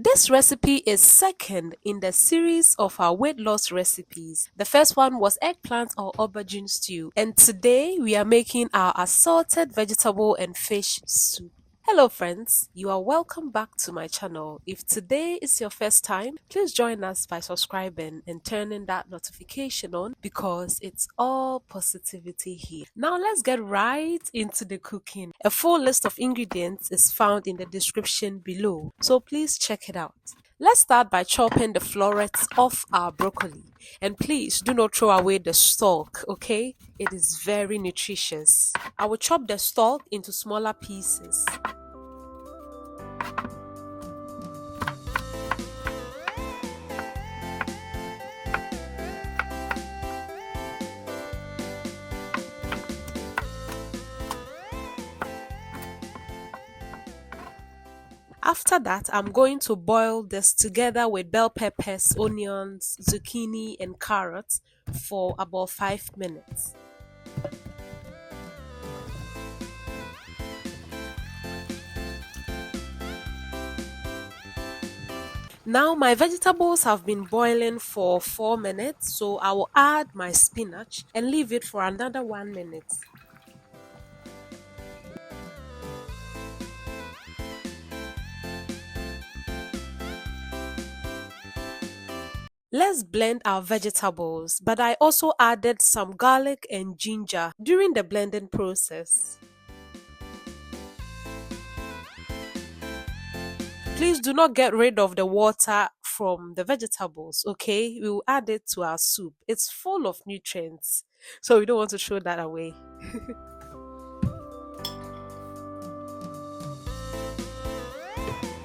This recipe is second in the series of our weight loss recipes. The first one was eggplant or aubergine stew, and today we are making our assorted vegetable and fish soup. Hello friends, you are welcome back to my channel. If today is your first time, please join us by subscribing and turning that notification on because it's all positivity here. Now let's get right into the cooking. A full list of ingredients is found in the description below, so please check it out. Let's start by chopping the florets off our broccoli. And please do not throw away the stalk, okay? It is very nutritious. I will chop the stalk into smaller pieces. After that, I'm going to boil this together with bell peppers, onions, zucchini, and carrots for about 5 minutes. Now my vegetables have been boiling for 4 minutes, so I will add my spinach and leave it for another 1 minute. Let's blend our vegetables, but I also added some garlic and ginger during the blending process. Please do not get rid of the water from the vegetables, okay? We will add it to our soup. It's full of nutrients, so we don't want to throw that away.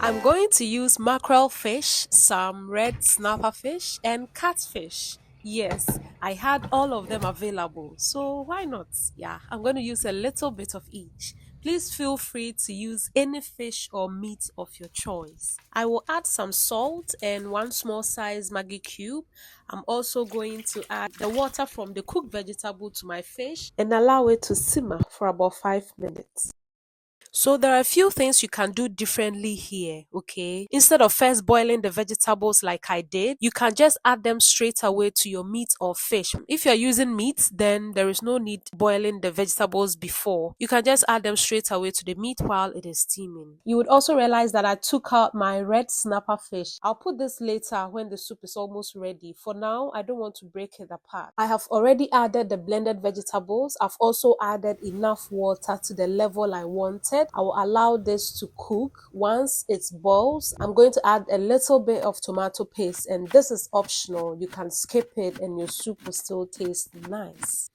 I'm going to use mackerel fish, some red snapper fish, and catfish. Yes, I had all of them available, so why not? Yeah, I'm going to use a little bit of each. Please feel free to use any fish or meat of your choice. I will add some salt and one small size Maggi Cube. I'm also going to add the water from the cooked vegetable to my fish and allow it to simmer for about 5 minutes. So there are a few things you can do differently here, okay? Instead of first boiling the vegetables like I did, you can just add them straight away to your meat or fish. If you're using meat, then there is no need boiling the vegetables before. You can just add them straight away to the meat while it is steaming. You would also realize that I took out my red snapper fish. I'll put this later when the soup is almost ready. For now, I don't want to break it apart. I have already added the blended vegetables. I've also added enough water to the level I wanted. I will allow this to cook. Once it boils, I'm going to add a little bit of tomato paste, and this is optional. You can skip it and your soup will still taste nice.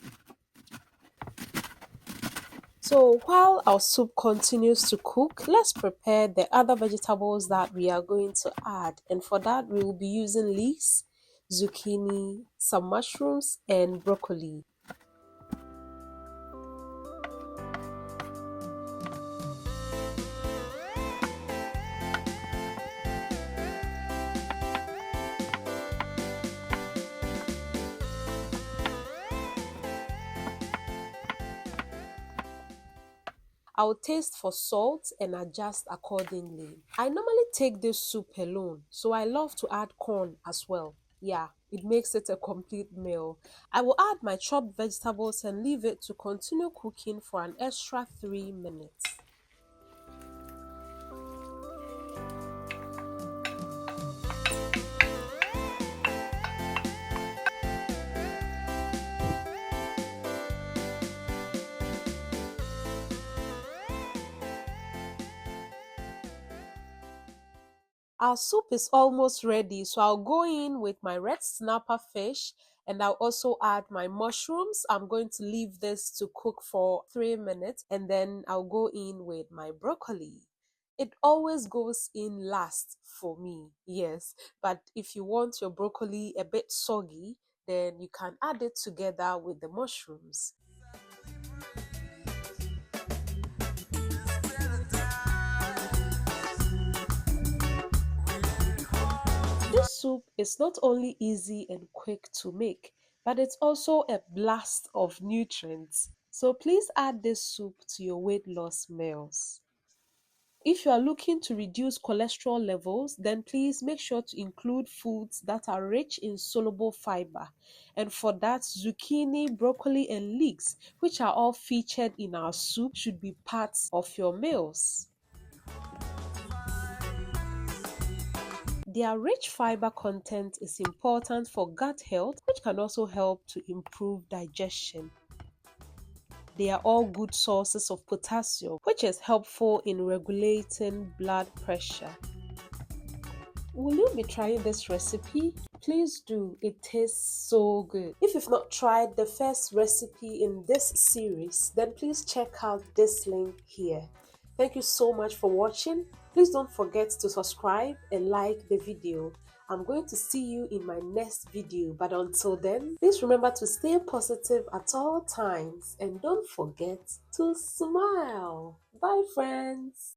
So while our soup continues to cook, let's prepare the other vegetables that we are going to add. And for that, we will be using leeks, zucchini, some mushrooms, and broccoli. I'll taste for salt and adjust accordingly. I normally take this soup alone, so I love to add corn as well. Yeah, it makes it a complete meal. I will add my chopped vegetables and leave it to continue cooking for an extra 3 minutes. Our soup is almost ready, so I'll go in with my red snapper fish and I'll also add my mushrooms. I'm going to leave this to cook for 3 minutes and then I'll go in with my broccoli. It always goes in last for me, yes, but if you want your broccoli a bit soggy, then you can add it together with the mushrooms. This soup is not only easy and quick to make, but it's also a blast of nutrients. So please add this soup to your weight loss meals. If you are looking to reduce cholesterol levels, then please make sure to include foods that are rich in soluble fiber. And for that, zucchini, broccoli, and leeks, which are all featured in our soup, should be parts of your meals. Their rich fiber content is important for gut health, which can also help to improve digestion. They are all good sources of potassium, which is helpful in regulating blood pressure. Will you be trying this recipe? Please do. It tastes so good. If you've not tried the first recipe in this series, then please check out this link here. Thank you so much for watching. Please don't forget to subscribe and like the video. I'm going to see you in my next video, but until then, please remember to stay positive at all times and don't forget to smile. Bye, friends.